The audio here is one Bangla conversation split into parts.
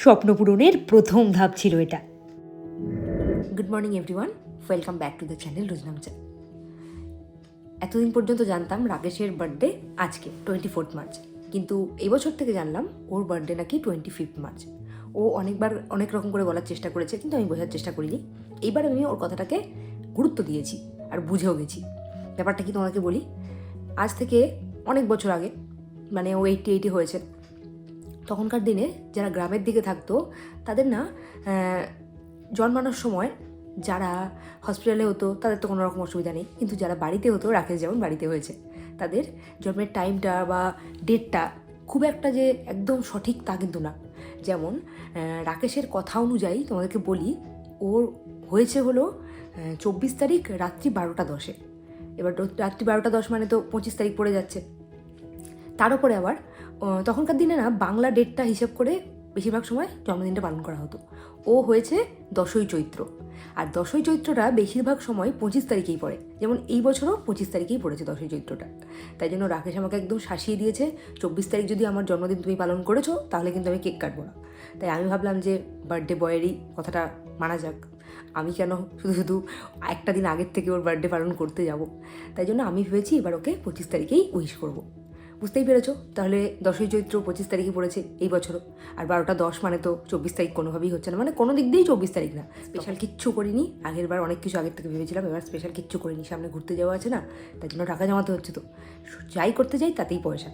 স্বপ্ন পূরণের প্রথম ধাপ ছিল এটা। Good morning everyone, welcome back to the channel Rojnamcha. এতদিন পর্যন্ত জানতাম রাকেশের বার্থডে আজকে 24 মার্চ, কিন্তু এই বছর থেকে জানলাম ওর বার্থডে নাকি 25 মার্চ। ও অনেকবার অনেক রকম করে বলার চেষ্টা করেছে, কিন্তু আমি বোঝার চেষ্টা করিনি। এইবার আমি ওর কথাটাকে গুরুত্ব দিয়েছি আর বুঝেও গেছি। ব্যাপারটা কি তোমাকে বলি, আজ থেকে অনেক বছর আগে, মানে ও 80 হয়েছে, তখনকার দিনে যারা গ্রামের দিকে থাকতো তাদের না জন্মানোর সময় যারা হসপিটালে হতো তাদের তো কোনো রকম অসুবিধা নেই, কিন্তু যারা বাড়িতে হতো, রাকেশ যেমন বাড়িতে হয়েছে, তাদের জন্মের টাইমটা বা ডেটটা খুব একটা যে একদম সঠিক তা কিন্তু না। যেমন রাকেশের কথা অনুযায়ী তোমাদেরকে বলি, ওর হয়েছে হলো 24 তারিখ রাত্রি 12টা 10। এবার রাত্রি 12টা 10 মানে তো 25 তারিখ পড়ে যাচ্ছে। তার উপরে আবার তখনকার দিনে না বাংলা ডেটটা হিসেব করে বেশিরভাগ সময় জন্মদিনটা পালন করা হতো। ও হয়েছে 10ই চৈত্র, আর 10ই চৈত্রটা বেশিরভাগ সময় 25 তারিখেই পড়ে। যেমন এই বছরও 25 তারিখেই পড়েছে 10ই চৈত্রটা। তাই জন্য রাকেশ আমাকে একদম শাসিয়ে দিয়েছে, 24 তারিখ যদি আমার জন্মদিন তুমি পালন করেছো তাহলে কিন্তু আমি কেক কাটবো না। তাই আমি ভাবলাম যে বার্থডে বয়েরই কথাটা মানা যাক, আমি কেন শুধু শুধু একটা দিন আগের থেকে ওর বার্থডে পালন করতে যাব। তাই জন্য আমি ভেবেছি এবার ওকে 25 তারিখেই উইশ করবো। বুঝতেই পেরেছো, তাহলে 10ই চৈত্র 25 তারিখে পড়েছে এই বছরও, আর 12টা 10 মানে তো 24 তারিখ কোনোভাবেই হচ্ছে না, মানে কোনো দিক দিয়েই 24 তারিখ না। স্পেশাল কিচ্ছু করিনি, আগের বার অনেক কিছু আগের থেকে ভেবেছিলাম, এবার স্পেশাল কিচ্ছু করিনি। সামনে ঘুরতে যাওয়া আছে না, তাই জন্য টাকা জমাতে হচ্ছে, তো যাই করতে যাই তাতেই পয়সা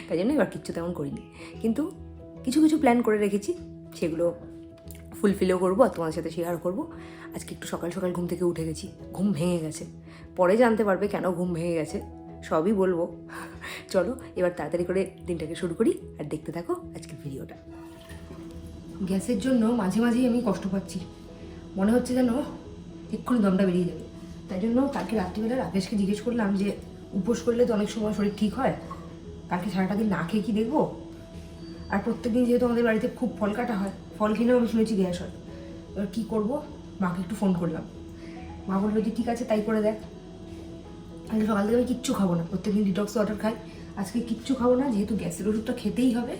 তাই জন্য এবার কিচ্ছু তেমন করিনি, কিন্তু কিছু কিছু প্ল্যান করে রেখেছি, সেগুলো ফুলফিলও করবো আর তোমাদের সাথে শেয়ার করবো। আজকে একটু সকাল সকাল ঘুম থেকে উঠে গেছি, ঘুম ভেঙে গেছে, পরে জানতে পারবে কেন ঘুম ভেঙে গেছে, সবই বলবো। চলো এবার তাড়াতাড়ি করে দিনটাকে শুরু করি আর দেখতে থাকো আজকের ভিডিওটা। গ্যাসের জন্য মাঝে মাঝেই আমি কষ্ট পাচ্ছি, মনে হচ্ছে যেন এক্ষুনি দমটা বেরিয়ে যাবে। তাই জন্য কালকে রাত্রিবেলা রাকেশকে জিজ্ঞেস করলাম যে উপোস করলে তো অনেক সময় শরীর ঠিক হয়, কালকে সারাটা দিন না খেয়ে কি দেখবো। আর প্রত্যেকদিন যেহেতু আমাদের বাড়িতে খুব ফল কাটা হয়, ফল খেলেও আমি শুনেছি গ্যাস হয়। এবার কী করবো, মাকে একটু ফোন করলাম। মা বললো যে ঠিক আছে তাই করে দেখ। আজকে সকাল থেকে আমি কিচ্ছু খাবো না, প্রত্যেকদিন ডিটক্স ওয়াটার খাই, আজকে কিচ্ছু খাবো না, যেহেতু গ্যাসের ওষুধটা খেতেই হবে,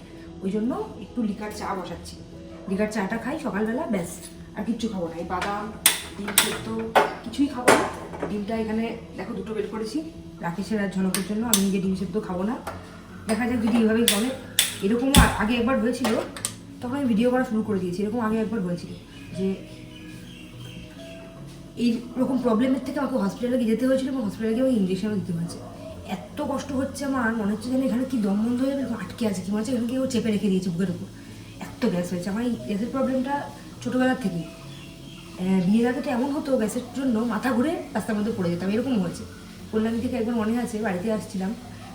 ওই জন্য একটু লিকার চা বসাচ্ছি। লিকার চাটা খাই সকালবেলা, ব্যাস, আর কিচ্ছু খাবো না। এই বাদাম, ডিম সেদ্ধ কিছুই খাবো না। ডিমটা এখানে দেখো দুটো বের করেছি রাকেশের আর ঝলকের জন্য, আমি নিজে ডিম সেদ্ধ খাবো না। দেখা যাক যদি এইভাবেই বলে। এরকমও আগে একবার হয়েছিল, তখন আমি ভিডিও করা শুরু করে দিয়েছি। এরকম আগে একবার হয়েছিল যে এইরকম প্রবলেমের থেকে আমাকে হসপিটালে গিয়ে যেতে হয়েছিল, এবং হসপিটালে গিয়ে আমাকে ইঞ্জেকশনও দিতে হয়েছে। এত কষ্ট হচ্ছে আমার, মনে হচ্ছে যেন এখানে কি দম বন্ধ হয়ে যাবে, এরকম আটকে আছে, কি মনে হচ্ছে এখানে কেউ চেপে রেখে দিয়েছে বুকের উপর। এত গ্যাস হয়েছে আমার। এই গ্যাসের প্রবলেমটা ছোটোবেলার থেকেই, বিয়ের আগে তো এমন হতো গ্যাসের জন্য মাথা ঘুরে রাস্তার মধ্যে পড়ে যেতাম, এরকম হয়েছে। কল্যাণী থেকে একবার মনে আছে বাড়িতে আসছিলাম,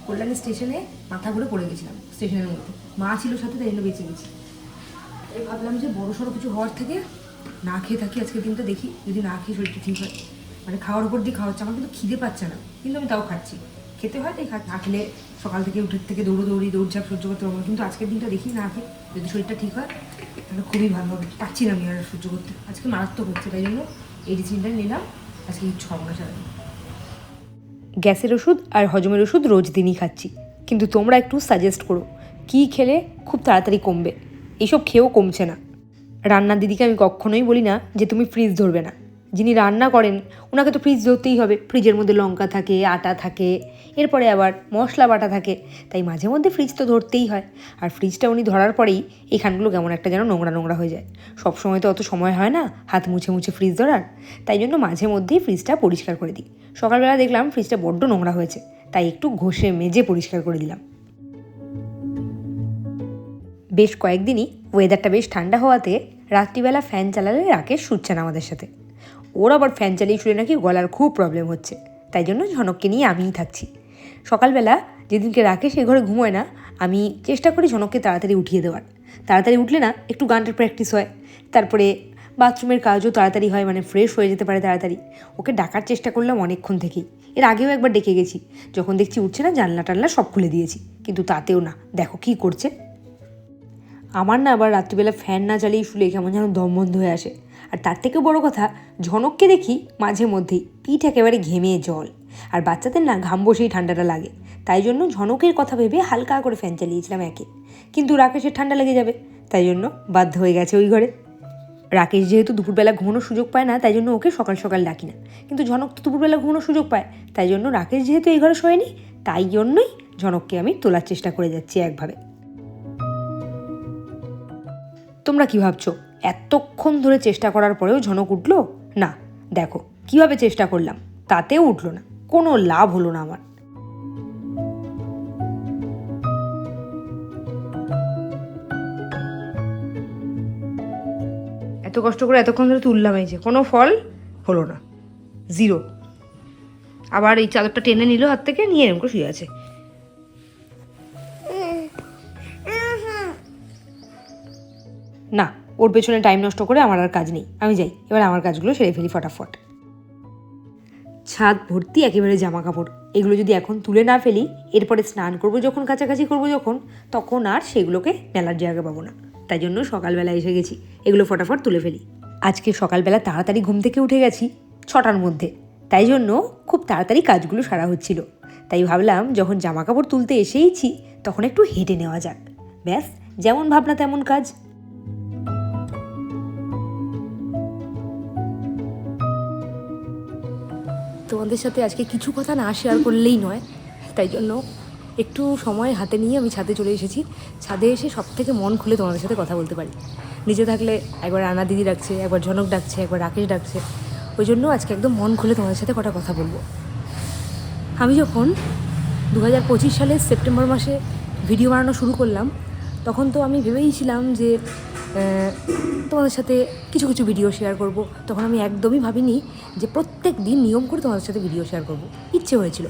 কল্যাণী স্টেশনে মাথা ঘুরে পড়ে গেছিলাম স্টেশনের মধ্যে, মা ছিল সাথে, তাই জন্য বেঁচে গেছি। এই ভাবলাম যে বড়ো সড়ো কিছু হওয়ার থেকে না খেয়ে থাকি আজকের দিনটা, দেখি যদি না খেয়ে শরীরটা ঠিক হয়। মানে খাওয়ার উপর দিয়ে খাওয়াচ্ছে, আমার কিন্তু খিদে পাচ্ছে না, কিন্তু আমি তাও খাচ্ছি। খেতে হয় তাই না খেলে সকাল থেকে উঠে থেকে দৌড়ঝাঁপ সহ্য করতে পারবো, কিন্তু আজকের দিনটা দেখি না খেয়ে যদি শরীরটা ঠিক হয় তাহলে খুবই ভালো হবে। পাচ্ছি না আমি আর সহ্য করতে, আজকে মারাত্মক হচ্ছে, তাই জন্য এই ডিসিশনটা নিলাম, আজকে কিচ্ছু খাবো না সারাদিন। গ্যাসের ওষুধ আর হজমের ওষুধ রোজ দিনই খাচ্ছি, কিন্তু তোমরা একটু সাজেস্ট করো কী খেলে খুব তাড়াতাড়ি কমবে। এইসব খেয়েও কমছে না। রান্নার দিদিকে আমি কখনোই বলি না যে তুমি ফ্রিজ ধরবে না, যিনি রান্না করেন ওনাকে তো ফ্রিজ ধরতেই হবে। ফ্রিজের মধ্যে লঙ্কা থাকে, আটা থাকে, এরপরে আবার মশলা বাটা থাকে, তাই মাঝে মধ্যে ফ্রিজ তো ধরতেই হয়। আর ফ্রিজটা উনি ধরার পরেই এখানগুলো কেমন একটা যেন নোংরা নোংরা হয়ে যায়। সব সময় তো অত সময় হয় না হাত মুছে মুছে ফ্রিজ ধরার, তাই জন্য মাঝে মধ্যেই ফ্রিজটা পরিষ্কার করে দিই। সকালবেলা দেখলাম ফ্রিজটা বড্ড নোংরা হয়েছে, তাই একটু ঘষে মেজে পরিষ্কার করে দিলাম। বেশ কয়েকদিনই ওয়েদারটা বেশ ঠান্ডা হওয়াতে রাত্রিবেলা ফ্যান চালালে রাকেশ শুচ্ছে না আমাদের সাথে। ওর আবার ফ্যান চালিয়ে শুলে নাকি গলার খুব প্রবলেম হচ্ছে, তাই জন্য ঝনককে নিয়ে আমিই থাকছি। সকালবেলা যেদিনকে রাকেশ এই ঘরে ঘুমোয় না, আমি চেষ্টা করি ঝনককে তাড়াতাড়ি উঠিয়ে দেওয়ার। তাড়াতাড়ি উঠলে না একটু গানটার প্র্যাকটিস হয়, তারপরে বাথরুমের কাজও তাড়াতাড়ি হয়, মানে ফ্রেশ হয়ে যেতে পারে তাড়াতাড়ি। ওকে ডাকার চেষ্টা করলাম অনেকক্ষণ থেকেই, এর আগেও একবার ডেকে গেছি, যখন দেখছি উঠছে না জানলা টানলা সব খুলে দিয়েছি, কিন্তু তাতেও না, দেখো কী করছে। আমার না আবার রাত্রিবেলা ফ্যান না চালিয়ে শুলে কেমন যেন দম বন্ধ হয়ে আসে। আর তার থেকেও বড় কথা, ঝনককে দেখি মাঝে মধ্যেই পিঠ একেবারে ঘেমে জল, আর বাচ্চাদের না ঘাম বসেই ঠান্ডাটা লাগে। তাই জন্য ঝনকের কথা ভেবে হালকা করে ফ্যান চালিয়েছিলাম একে, কিন্তু রাকেশের ঠান্ডা লেগে যাবে, তাই জন্য বাধ্য হয়ে গেছে ওই ঘরে। রাকেশ যেহেতু দুপুরবেলা ঘুমানোর সুযোগ পায় না, তাই জন্য ওকে সকাল সকাল ডাকি না, কিন্তু ঝনক তো দুপুরবেলা ঘুমানোর সুযোগ পায়, তাই জন্য রাকেশ যেহেতু এই ঘরে শোয়নি, তাই জন্যই ঝনককে আমি তোলার চেষ্টা করে যাচ্ছি একভাবে। তোমরা কি ভাবছো এতক্ষণ ধরে চেষ্টা করার পরেও ঝনক উঠলো না? দেখো কিভাবে চেষ্টা করলাম, তাতেও উঠলো না, কোনো লাভ হলো না আমার। এত কষ্ট করে এতক্ষণ ধরে তুললাম, এই যে কোনো ফল হলো না, জিরো। আবার এই চাদরটা টেনে নিল হাত থেকে, নিয়ে এরকম করে শুয়ে আছে। না, ওর পেছনে টাইম নষ্ট করে আমার আর কাজ নেই, আমি যাই এবার আমার কাজগুলো সেরে ফেলি ফটাফট। ছাদ ভর্তি একেবারে জামা কাপড়, এগুলো যদি এখন তুলে না ফেলি, এরপরে স্নান করবো যখন, কাছাকাছি করবো যখন, তখন আর সেগুলোকে মেলার জায়গা পাবো না। তাই জন্য সকালবেলা এসে গেছি, এগুলো ফটাফট তুলে ফেলি। আজকে সকালবেলা তাড়াতাড়ি ঘুম থেকে উঠে গেছি 6টার মধ্যে, তাই জন্য খুব তাড়াতাড়ি কাজগুলো সারা হচ্ছিল। তাই ভাবলাম যখন জামা কাপড় তুলতে এসেইছি তখন একটু হেঁটে নেওয়া যাক। ব্যাস, যেমন ভাবনা তেমন কাজ। তোমাদের সাথে আজকে কিছু কথা না শেয়ার করলেই নয়, তাই জন্য একটু সময় হাতে নিয়ে আমি ছাদে চলে এসেছি। ছাদে এসে সব থেকে মন খুলে তোমাদের সাথে কথা বলতে পারি। নিজে থাকলে একবার রানা দিদি ডাকছে, একবার ঝনক ডাকছে, একবার রাকেশ ডাকছে, ওই জন্য আজকে একদম মন খুলে তোমাদের সাথে কটা কথা বলবো। আমি যখন 2025 সালের সেপ্টেম্বর মাসে ভিডিও বানানো শুরু করলাম, তখন তো আমি ভেবেইছিলাম যে তোমাদের সাথে কিছু কিছু ভিডিও শেয়ার করব। তখন আমি একদমই ভাবিনি যে প্রত্যেক দিন নিয়ম করে তোমাদের সাথে ভিডিও শেয়ার করব। ইচ্ছে হয়েছিল।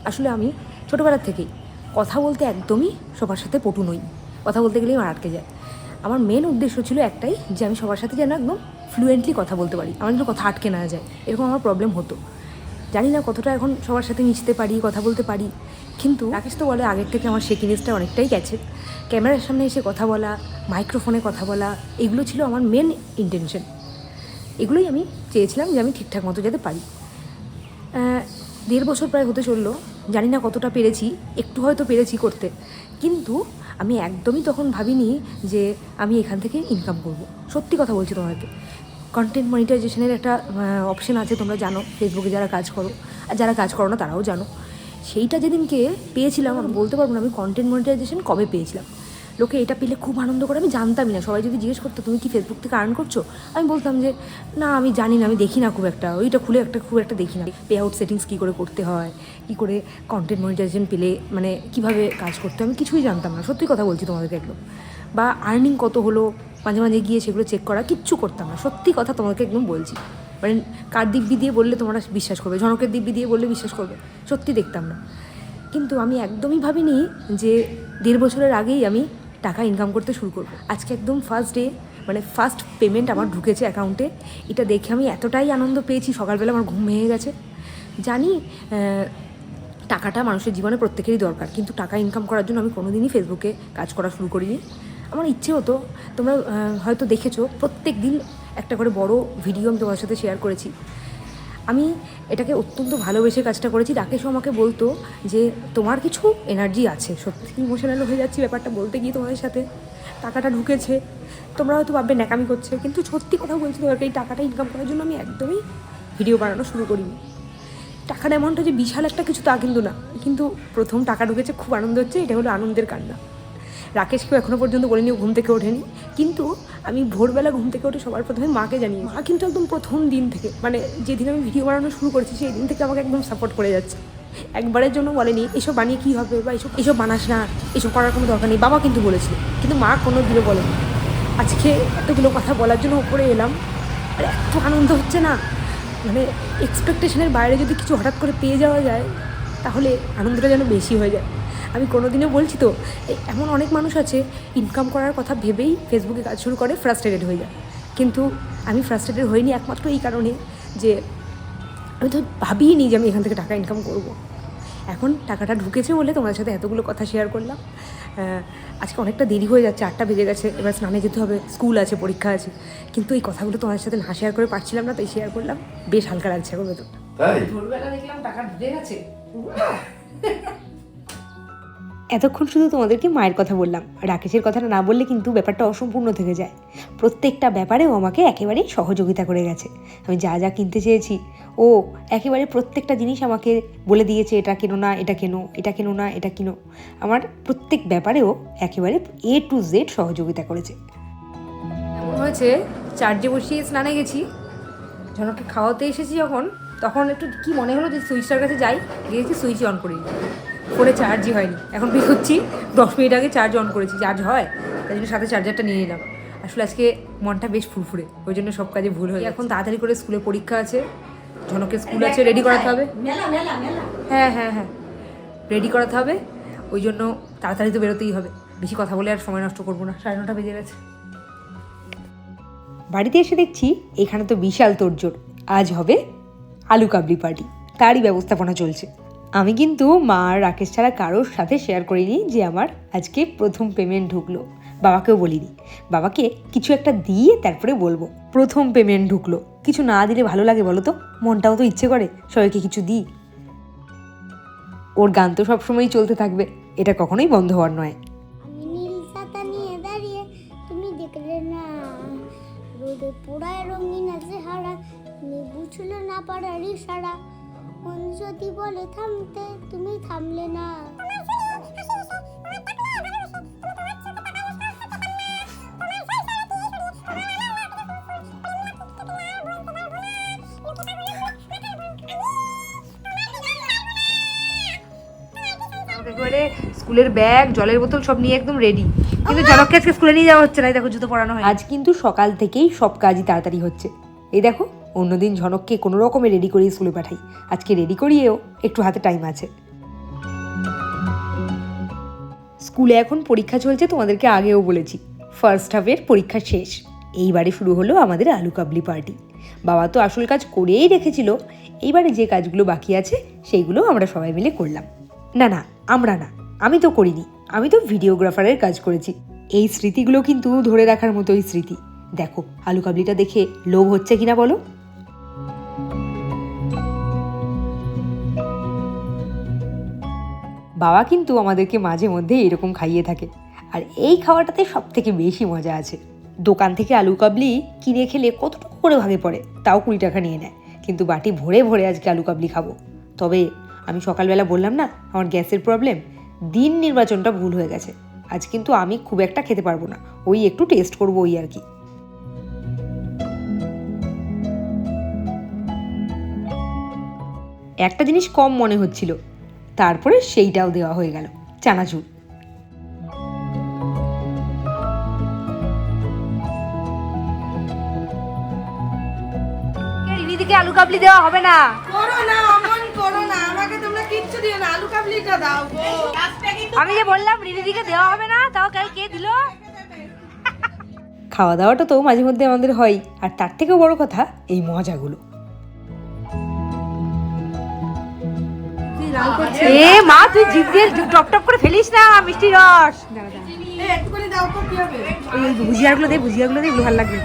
আসলে আমি ছোটোবেলার থেকেই কথা বলতে একদমই সবার সাথে পটু নই, কথা বলতে গেলেই আমার আটকে যায়। আমার মেন উদ্দেশ্য ছিল একটাই, যে আমি সবার সাথে যেন একদম ফ্লুয়েন্টলি কথা বলতে পারি, আমার যেন কথা আটকে না যায়, এরকম আমার প্রবলেম হতো। জানি না কতটা এখন সবার সাথে মিশতে পারি, কথা বলতে পারি, কিন্তু রাকেশ তো বলে আগের থেকে আমার শেকিনেসটা অনেকটাই গেছে। ক্যামেরার সামনে এসে কথা বলা, মাইক্রোফোনে কথা বলা, এগুলো ছিল আমার মেন ইন্টেনশন। এগুলোই আমি চেয়েছিলাম যে আমি ঠিকঠাক মতো যাতে পারি। 1.5 বছর প্রায় হতে চললো, জানি না কতটা পেরেছি, একটু হয়তো পেরেছি করতে, কিন্তু আমি একদমই তখন ভাবিনি যে আমি এখান থেকে ইনকাম করব। সত্যি কথা বলছি তোমাদেরকে। কন্টেন্ট মনিটাইজেশনের একটা অপশন আছে, তোমরা জানো, ফেসবুকে যারা কাজ করো, আর যারা কাজ করো না তারাও জানো। সেইটা যেদিনকে পেয়েছিলাম, আমি বলতে পারবো না আমি কন্টেন্ট মনিটাইজেশন কবে পেয়েছিলাম। লোকে এটা পেলে খুব আনন্দ করে, আমি জানতামই না। সবাই যদি জিজ্ঞেস করতো তুমি কি ফেসবুক থেকে আর্ন করছো, আমি বলতাম যে না আমি জানি না, আমি দেখি না খুব একটা, ওইটা খুলে খুব একটা দেখি না। পে আউট সেটিংস কী করে করতে হয়, কী করে কন্টেন্ট মনিটাইজেশন পেলে মানে কীভাবে কাজ করতে হয়, আমি কিছুই জানতাম না, সত্যি কথা বলছি তোমাদেরকে একদম। বা আর্নিং কত হলো মাঝে মাঝে গিয়ে সেগুলো চেক করা, কিচ্ছু করতাম না, সত্যি কথা তোমাদেরকে একদম বলছি। মানে কার দিব্যি দিয়ে বললে তোমরা বিশ্বাস করবে, ঝনকের দিব্যি দিয়ে বললে বিশ্বাস করবে, সত্যি দেখতাম না। কিন্তু আমি একদমই ভাবিনি যে 1.5 বছরের আগেই আমি টাকা ইনকাম করতে শুরু করবো। আজকে একদম ফার্স্ট ডে, মানে ফার্স্ট পেমেন্ট আমার ঢুকেছে অ্যাকাউন্টে। এটা দেখে আমি এতটাই আনন্দ পেয়েছি, সকালবেলা আমার ঘুম ভেঙে গেছে। জানি টাকাটা মানুষের জীবনে প্রত্যেকেরই দরকার, কিন্তু টাকা ইনকাম করার জন্য আমি কোনোদিনই ফেসবুকে কাজ করা শুরু করিনি। আমার ইচ্ছে হতো, তোমরা হয়তো দেখেছো প্রত্যেক দিন একটা করে বড় ভিডিও আমি তোমার সাথে শেয়ার করেছি। আমি এটাকে অত্যন্ত ভালোবেসে কাজটা করেছি। রাকেশও আমাকে বলতো যে তোমার কিছু এনার্জি আছে। সত্যি ইমোশনাল হয়ে যাচ্ছি ব্যাপারটা বলতে গিয়ে তোমাদের সাথে। টাকাটা ঢুকেছে, তোমরা হয়তো ভাববে ন্যাকামি করছে, কিন্তু সত্যি কথা বলছি তোমাকে, এই টাকাটা ইনকাম করার জন্য আমি একদমই ভিডিও বানানো শুরু করিনি। টাকার অ্যামাউন্টটা যে বিশাল একটা কিছু তা কিন্তু না, কিন্তু প্রথম টাকা ঢুকেছে, খুব আনন্দ হচ্ছে, এটা হলো আনন্দের কান্না। রাকেশকেও এখনও পর্যন্ত বলিনি, ঘুম থেকে ওঠেনি, কিন্তু আমি ভোরবেলা ঘুম থেকে উঠে সবার প্রথমে মাকে জানিয়ে। মা কিন্তু একদম প্রথম দিন থেকে, মানে যেদিন আমি ভিডিও বানানো শুরু করেছি সেই দিন থেকে আমাকে একদম সাপোর্ট করে যাচ্ছে। একবারের জন্য বলেনি এসব বানিয়ে কী হবে, বা এসব বানাস না, এসব করার কোনো দরকার নেই। বাবা কিন্তু বলেছিল, কিন্তু মা কোনো দিনও বলেনি। আজকে এতগুলো কথা বলার জন্য উপরে এলাম, আর এত আনন্দ হচ্ছে না, মানে এক্সপেকটেশনের বাইরে যদি কিছু হঠাৎ করে পেয়ে যাওয়া যায় তাহলে আনন্দটা যেন বেশি হয়ে যায়। আমি কোনোদিনও বলছি তো, এমন অনেক মানুষ আছে ইনকাম করার কথা ভেবেই ফেসবুকে কাজ শুরু করে, ফ্রাস্ট্রেটেড হয়ে যায়। কিন্তু আমি ফ্রাস্ট্রেটেড হইনি একমাত্র এই কারণে যে আমি তো ভাবিনি যে আমি এখান থেকে টাকা ইনকাম করব। এখন টাকাটা ঢুকেছে বলে তোমাদের সাথে এতগুলো কথা শেয়ার করলাম। আজকে অনেকটা দেরি হয়ে যাচ্ছে, 8টা বেজে গেছে, এবার স্নানে যেতে হবে, স্কুল আছে, পরীক্ষা আছে, কিন্তু এই কথাগুলো তোমাদের সাথে না শেয়ার করে পারছিলাম না, তাই শেয়ার করলাম। বেশ হালকা লাগছে এখন ভেতরটা। তাই ভোরবেলা দেখলাম টাকা ঢুকে গেছে। এতক্ষণ শুধু তোমাদেরকে মায়ের কথা বললাম, রাকেশের কথাটা না বললে কিন্তু ব্যাপারটা অসম্পূর্ণ থেকে যায়। প্রত্যেকটা ব্যাপারেও আমাকে একেবারেই সহযোগিতা করে গেছে। আমি যা যা কিনতে চেয়েছি ও একেবারে প্রত্যেকটা জিনিস আমাকে বলে দিয়েছে, এটা কেনো না, এটা কেনো, এটা কেনো না, এটা কিনো। আমার প্রত্যেক ব্যাপারেও একেবারে A to Z সহযোগিতা করেছে। এমন হয়েছে, চার্জে বসিয়ে স্নানে গেছি, ঝনককে খাওয়াতে এসেছি যখন, তখন একটু কি মনে হলো যে সুইচটার কাছে যাই, গিয়েছি সুইচই অন করিনি, ফোনে চার্জই হয়নি। এখন বেরোচ্ছি, 10 মিনিট আগে চার্জ অন করেছি, চার্জ হয়, তাই জন্য সাথে চার্জারটা নিয়ে নিলাম। আসলে আজকে মনটা বেশ ফুরফুরে, ওই জন্য সব কাজে ভুল হয়ে। এখন তাড়াতাড়ি করে স্কুলে পরীক্ষা আছে, ঝনকের স্কুল আছে, রেডি করাতে হবে। হ্যাঁ হ্যাঁ হ্যাঁ, রেডি করাতে হবে, ওই জন্য তাড়াতাড়ি তো বেরোতেই হবে। বেশি কথা বলে আর সময় নষ্ট করবো না, 9:30 বেজে গেছে। বাড়িতে এসে দেখছি এখানে তো বিশাল তোড়জোড়, আজ হবে আলু কাবলি পার্টি, তারই ব্যবস্থাপনা চলছে। আমি কিন্তু মা আর রাকেশ ছাড়া কারোর সাথে শেয়ার করিনি যে আমার আজকে প্রথম পেমেন্ট ঢুকলো। বাবাকেও বলিনি, বাবাকে কিছু একটা দিয়ে তারপরে বলবো প্রথম পেমেন্ট ঢুকলো। কিছু না দিলে ভালো লাগে বলো তো, মনটাও তো ইচ্ছে করে সবাইকে কিছু দিই। ওর গান তো সবসময়ই চলতে থাকবে, এটা কখনোই বন্ধ হওয়ার নয়। আমি নীল ছাতা নিয়ে দাঁড়িয়ে, তুমি দেখলে না রোদে পোড়ায় রঙিন আছে হারা, তুমি বুঝলো না পারার ইশারা, মন যদি বলে থামতে তুমি থামলে না। একেবারে স্কুলের ব্যাগ, জলের বোতল সব নিয়ে একদম রেডি, কিন্তু ঝনককে আজকে স্কুলে নিয়ে যাওয়া হচ্ছে না। দেখো জুতো পরানো হয়। আজ কিন্তু সকাল থেকেই সব কাজই তাড়াতাড়ি হচ্ছে। এই দেখো, অন্যদিন ঝনককে কোনো রকমে রেডি করিয়ে স্কুলে পাঠাই, আজকে রেডি করিয়েও একটু হাতে টাইম আছে। স্কুলে এখন পরীক্ষা চলছে, তোমাদেরকে আগেও বলেছি। ফার্স্ট হাফের পরীক্ষা শেষ, এইবারে শুরু হলো আমাদের আলু কাবলি পার্টি। বাবা তো আসল কাজ করেই রেখেছিল, এইবারে যে কাজগুলো বাকি আছে সেইগুলো আমরা সবাই মিলে করলাম। না না, আমরা না, আমি তো করিনি, আমি তো ভিডিওগ্রাফারের কাজ করেছি। এই স্মৃতিগুলো কিন্তু ধরে রাখার মতোই স্মৃতি। দেখো আলু কাবলিটা দেখে লোভ হচ্ছে কিনা বলো। বাবা কিন্তু আমাদেরকে মাঝে মধ্যে এরকম খাইয়ে থাকে, আর এই খাওয়াটাতে সব থেকে বেশি মজা আছে। দোকান থেকে আলু কাবলি কিনে খেলে কতটুকু করে ভাগে পড়ে, তাও 20 টাকা নিয়ে নেয়, কিন্তু বাটি ভরে ভরে আজকে আলু কাবলি খাবো। তবে আমি সকালবেলা বললাম না আমার গ্যাসের প্রবলেম, দিন নির্বাচনটা ভুল হয়ে গেছে। আজ কিন্তু আমি খুব একটা খেতে পারবো না, ওই একটু টেস্ট করবো ওই আর কি। একটা জিনিস কম মনে হচ্ছিল, তারপরে সেইটাও দেওয়া হয়ে গেল, চানাচুর। রিনিদিকে আলু কাবলি দেওয়া হবে না, করো না, অমন করো না, আমাকে তোমরা কিচ্ছু দিও না, আলু কাবলিটা দাও গো। আমি যে বললাম রিনিদিকে দেওয়া হবে না, তাও কে দিল? খাওয়া দাওয়াটা তো মাঝে মধ্যে আমাদের হয়, আর তার থেকেও বড় কথা এই মজাগুলো। এ মা, তুই জিভ দিয়ে টপ টপ করে ফেলিস না মিষ্টি রস। একটুখানি দাও তো, কি হবে? ওই ভুজিয়াগুলো দে, ভুজিয়াগুলো দে, ভালো লাগবে।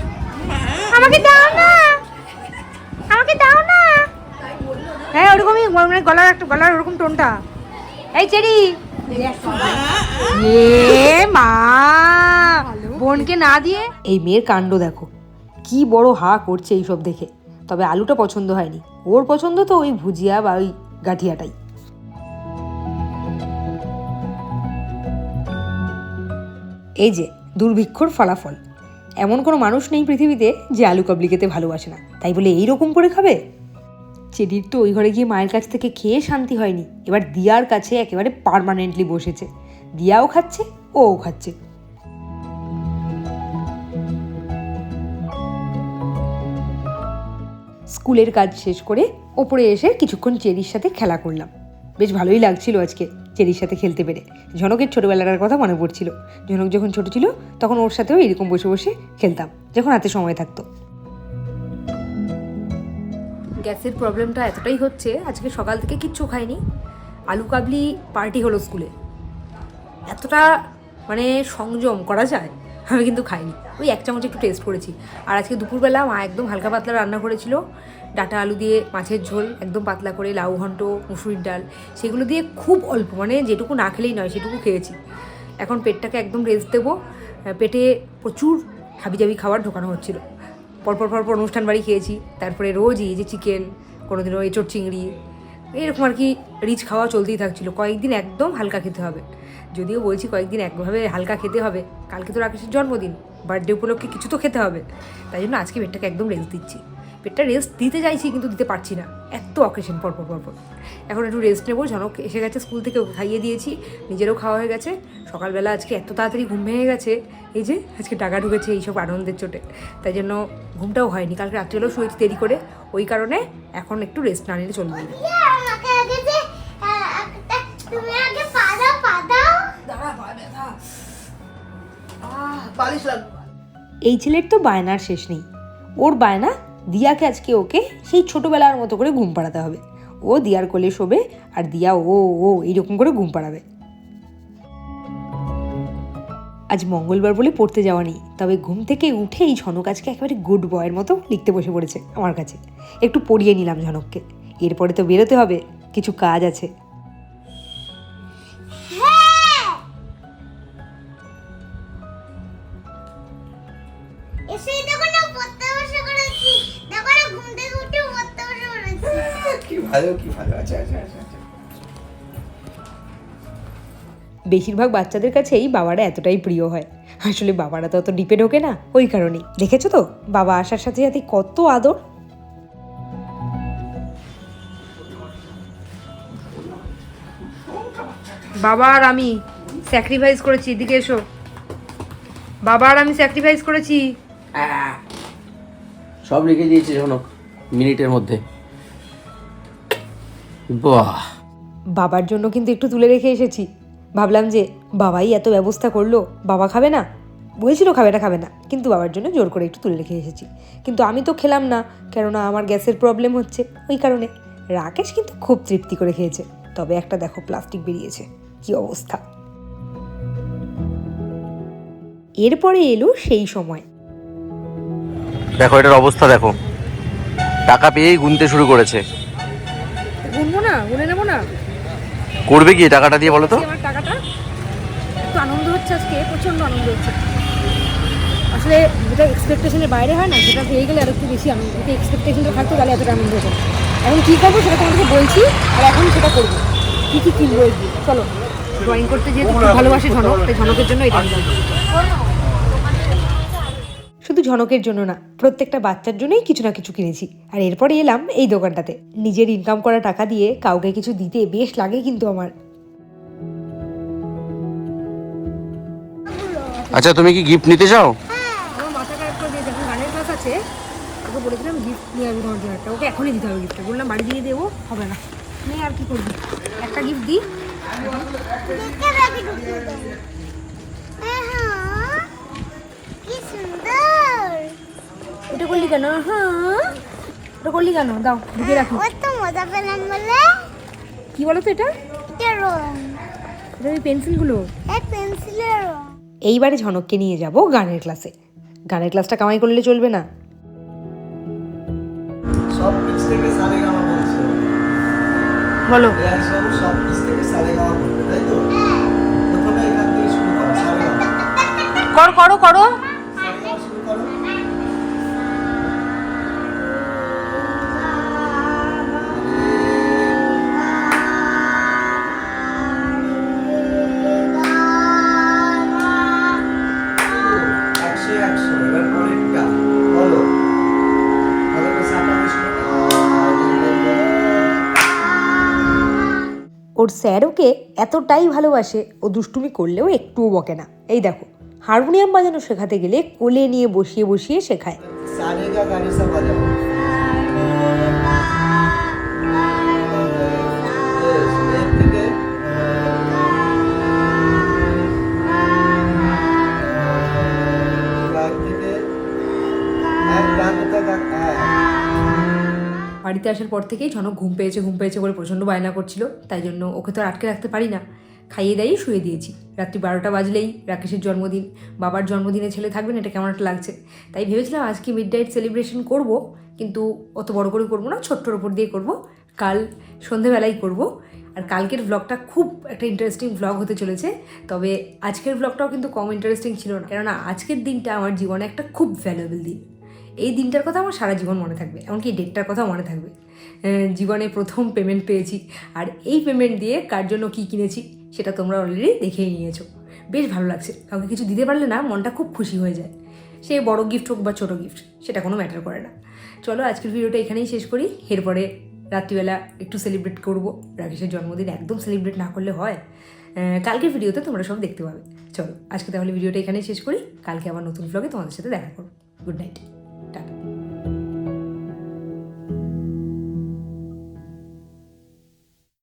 আমাকে দাও না, আমাকে দাও না। হ্যাঁ ওরকমই, মানে গলার ওরকম টোনটা। এই চেরি, এ মা, বোনকে না দিয়ে। এই মেয়ের কাণ্ড দেখো, কি বড় হা করছে এইসব দেখে। তবে আলুটা পছন্দ হয়নি, ওর পছন্দ তো ওই ভুজিয়া বা ওই গাঠিয়াটাই। এই যে দুর্ভিক্ষর ফলাফল, এমন কোনো মানুষ নেই পৃথিবীতে যে আলু কাবলি খেতে ভালোবাসে না, তাই বলে এইরকম করে খাবে? চেরির তো ওই ঘরে গিয়ে মায়ের কাছ থেকে খেয়ে শান্তি হয়নি, এবার দিয়ার কাছে একেবারে পার্মানেন্টলি বসেছে। দিয়াও খাচ্ছে, ওও খাচ্ছে। স্কুলের কাজ শেষ করে ওপরে এসে কিছুক্ষণ চেরির সাথে খেলা করলাম, বেশ ভালোই লাগছিল আজকে চেরির সাথে খেলতে পেরে। ঝনকের ছোটবেলার কথা মনে পড়ছিল, ঝনক যখন ছোট ছিল তখন ওর সাথেও এরকম বসে বসে খেলতাম যখন হাতে সময় থাকতো। গ্যাসের প্রবলেমটা এতটাই হচ্ছে, আজকে সকাল থেকে কিচ্ছু খাইনি, আলু কাবলি পার্টি হলো স্কুলে। এতটা মানে সংযম করা যায়, আমি কিন্তু খাইনি, ওই 1 চামচ একটু টেস্ট করেছি। আর আজকে দুপুরবেলা মা একদম হালকা পাতলা রান্না করেছিল, ডাঁটা আলু দিয়ে মাছের ঝোল একদম পাতলা করে, লাউ ঘন্ট, মুসুরির ডাল, সেগুলো দিয়ে খুব অল্প, মানে যেটুকু না খেলেই নয় সেটুকু খেয়েছি। এখন পেটটাকে একদম রেস্ট দেবো। পেটে প্রচুর হাবিজাবি খাবার ঢোকানো হচ্ছিল, পরপর অনুষ্ঠান বাড়ি খেয়েছি, তারপরে রোজই এই যে চিকেন, কোনোদিনও এঁচোড় চিংড়ি, এরকম আর কি রিচ খাওয়া চলতেই থাকছিলো। কয়েকদিন একদম হালকা খেতে হবে, যদিও বলছি কয়েকদিন একভাবে হালকা খেতে হবে, কালকে তো রাকেশের জন্মদিন, বার্থডে উপলক্ষে কিছু তো খেতে হবে, তাই জন্য আজকে পেটটাকে একদম রেস্ট দিচ্ছি। পেটটা রেস্ট দিতে চাইছি কিন্তু দিতে পারছি না, এত অকেশন পরপর। এখন একটু রেস্ট নেবো। ঝনক এসে গেছে স্কুল থেকে, ওকে খাইয়ে দিয়েছি, নিজেরও খাওয়া হয়ে গেছে। সকালবেলা আজকে এত তাড়াতাড়ি ঘুম ভেঙে গেছে, এই যে আজকে টাকা ঢুকেছে এইসব আনন্দের চোটে, তাই জন্য ঘুমটাও হয়নি। কালকে রাত্রিবেলাও শুয়েছি দেরি করে, ওই কারণে এখন একটু রেস্ট না নিলে চলবে না। আমাকে আগে যে তুমি আগে পা দাও দাঁড়া, পা ব্যথা। বালিশ লাগবে। এই ছেলের তো বায়নার শেষ নেই। ওর বায়না দিয়াকে আজকে ওকে সেই ছোটোবেলার মতো করে ঘুম পাড়াতে হবে। ও দিয়ার কোলে শোবে আর দিয়া ও এইরকম করে ঘুম পাড়াবে। আজ মঙ্গলবার বলে পড়তে যাওয়া নেই, তবে ঘুম থেকে উঠেই ঝনক আজকে একেবারে গুড বয়ের মতো লিখতে বসে পড়েছে আমার কাছে। একটু পড়িয়ে নিলাম ঝনককে, এরপরে তো বেরোতে হবে, কিছু কাজ আছে। এসেই দেখো না পড়তে বসে করেছি, দেখো না ঘুম থেকে উঠে পড়তে বসে করেছি। কি ভালো আচ্ছা। বেশিরভাগ বাচ্চাদের কাছেই বাবারা এতটাই প্রিয় হয়, আসলে বাবারা তো অত ডিপে ঢোকে না, ওই কারণেই। দেখেছো তো বাবা আসার সাথে সাথে কত আদর। বাবা আর আমি স্যাক্রিফাইস করেছি, এদিকে এসো। বাবা আর আমি স্যাক্রিফাইস করেছি। সব লিখে দিয়েছে ঝনক মিনিটের মধ্যে। বাহ, বাবার জন্য কিন্তু একটু তুলে রেখে এসেছি, ভাবলাম যে বাবাই এত ব্যবস্থা করলো, বাবা খাবে না, বলছিল খাবে না, কিন্তু বাবার জন্য জোর করে একটু তুলে রেখে এসেছি। কিন্তু আমি তো খেলাম না, কেননা আমার গ্যাসের প্রবলেম হচ্ছে, ওই কারণে। রাকেশ কিন্তু খুব তৃপ্তি করে খেয়েছে, তবে একটা দেখো প্লাস্টিক বেরিয়েছে, কি অবস্থা। এরপরে এলো সেই সময়। দেখো এটার অবস্থা দেখো, টাকা পেয়েই গুনতে শুরু করেছে। গুনবো না, গুনে নেবো না, করবে কি টাকাটা দিয়ে বলো তো? আমার টাকাটা একটু আনন্দ হচ্ছে আজকে, প্রচণ্ড আনন্দ হচ্ছে। আসলে যেটা এক্সপেকটেশনের বাইরে হয় না, সেটা পেয়ে গেলে আর একটু বেশি আনন্দ। যদি এক্সপেকটেশনটা থাকতো তাহলে এতটা আনন্দ হতো। এখন কী করবো সেটা তোমাদেরকে বলছি, আর এখন সেটা করবো। কী কিনবো এগিয়ে চলো। ড্রয়িং করতে যেহেতু খুব ভালোবাসে ঝনক, তাই ঝনকের জন্য এটা আনলাম। শুধু ঝনকের জন্য না, প্রত্যেকটা বাচ্চার জন্যই কিছু না কিছু কিনেছি। আর এরপরে এলাম এই দোকানটাতে। নিজের ইনকাম করা টাকা দিয়ে কাউকে কিছু দিতে বেশ লাগে কিন্তু আমার। আচ্ছা তুমি কি গিফট নিতে চাও? আমার মাথা খারাপ করে দিয়ে, যখন গানের ক্লাস আছে ওকে বলেছিলাম গিফট নিয়ে আসবো তোমার জন্য একটা, ওকে এখনই দিতে হবে গিফটটা। বললাম বাড়ি দিয়ে দেবো, হবে না, নেই আর কি করবি, একটা গিফট দিই। কি সুন্দর! এটা করলি কেন? হ্যাঁ এটা করলি কেন? দাও ঢুকে রাখি। কত মজা পেলাম বলে। কি বলো তো এটা? এটা রং, এটা ওই পেন্সিলগুলো। এই পেন্সিলের রং। এইবারে ঝনককে নিয়ে যাব গানের ক্লাসে। গানের ক্লাসটা কামাই করলে চলবে না। সব পিচ থেকে সারেগামা বলছে। বলো। রিয়াজ বাবু সব পিচ থেকে সারেগামা বলবে, তাই তো? প্রথমে এখান থেকে শুরু করো, সারেগামা। করো সারেগামা শুরু করো। এবার পরেরটা বলো। ভালো করে সাঁটানো শুরু করো। ওর স্যার ওকে এতটাই ভালোবাসে, ও দুষ্টুমি করলেও একটুও বকে না। এই দেখো হারমোনিয়াম বাজানো শেখাতে গেলে কোলে নিয়ে বসিয়ে শেখায়। সারেগা গানে সব বাজাও। এর থেকে গান থেকে গান বাড়িতে আসার পর থেকেই ঝনক ঘুম পেয়েছে বলে প্রচণ্ড বায়না করছিল, তাই জন্য ওকে তো আর আটকে রাখতে পারি না, খাইয়ে দাইয়ে শুয়ে দিয়েছি। রাত্রি 12টা বাজলেই রাকেশের জন্মদিন, বাবার জন্মদিনে ছেলে থাকবেন, এটা কেমন একটা লাগছে। তাই ভেবেছিলাম আজকে মিড নাইট সেলিব্রেশন করব, কিন্তু অত বড় করে করবো না, ছোট্টর ওপর দিয়ে করব, কাল সন্ধেবেলায় করব। আর কালকের ভ্লগটা খুব একটা ইন্টারেস্টিং ভ্লগ হতে চলেছে। তবে আজকের ভ্লগটাও কিন্তু কম ইন্টারেস্টিং ছিল না, কেননা আজকের দিনটা আমার জীবনে একটা খুব ভ্যালুয়েবল দিন। এই দিনটার কথা আমার সারা জীবন মনে থাকবে, এমনকি এই ডেটটার কথাও মনে থাকবে। জীবনে প্রথম পেমেন্ট পেয়েছি, আর এই পেমেন্ট দিয়ে কার জন্য কী কিনেছি সেটা তোমরা অলরেডি দেখেই নিয়েছো। বেশ ভালো লাগছে, কাউকে কিছু দিতে পারলে না মনটা খুব খুশি হয়ে যায়। সে বড় গিফট হোক বা ছোটো গিফট, সেটা কোনো ম্যাটার করে না। চলো আজকের ভিডিওটা এখানেই শেষ করি। এরপরে রাত্রিবেলা একটু সেলিব্রেট করব রাকেশের জন্মদিন, একদম সেলিব্রেট না করলে হয়। কালকের ভিডিওতে তোমরা সব দেখতে পাবে। চলো আজকে তাহলে ভিডিওটা এখানেই শেষ করি, কালকে আবার নতুন ভ্লগে তোমাদের সাথে দেখা করবো। Good night.